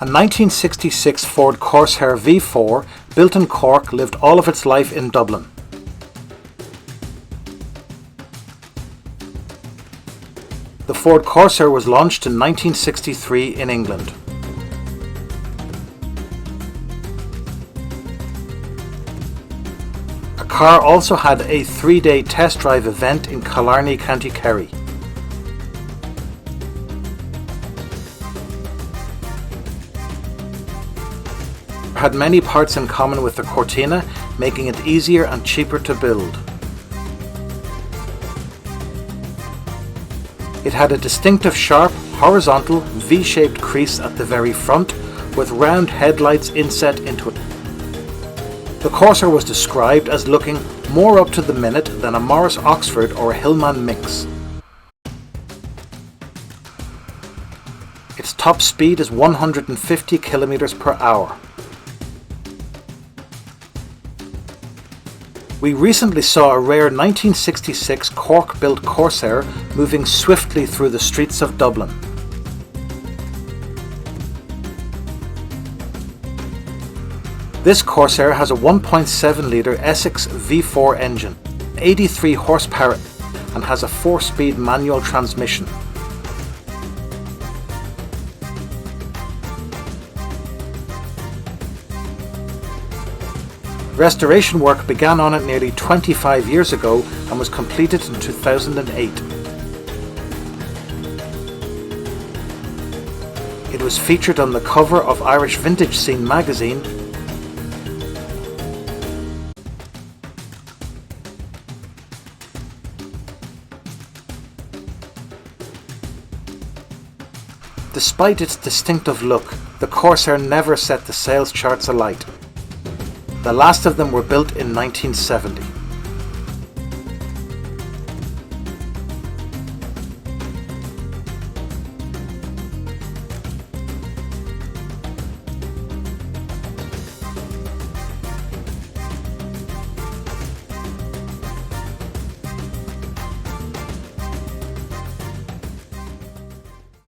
A 1966 Ford Corsair V4, built in Cork, lived all of its life in Dublin. The Ford Corsair was launched in 1963 in England. The car also had a 3-day test drive event in Killarney, County Kerry. Had many parts in common with the Cortina, making it easier and cheaper to build. It had a distinctive sharp, horizontal, V-shaped crease at the very front, with round headlights inset into it. The Corsair was described as looking more up to the minute than a Morris Oxford or a Hillman mix. Its top speed is 150 km per hour. We recently saw a rare 1966 Cork-built Corsair moving swiftly through the streets of Dublin. This Corsair has a 1.7-litre Essex V4 engine, 83 horsepower, and has a 4-speed manual transmission. Restoration work began on it nearly 25 years ago and was completed in 2008. It was featured on the cover of Irish Vintage Scene magazine . Despite its distinctive look, the Corsair never set the sales charts alight. The last of them were built in 1970.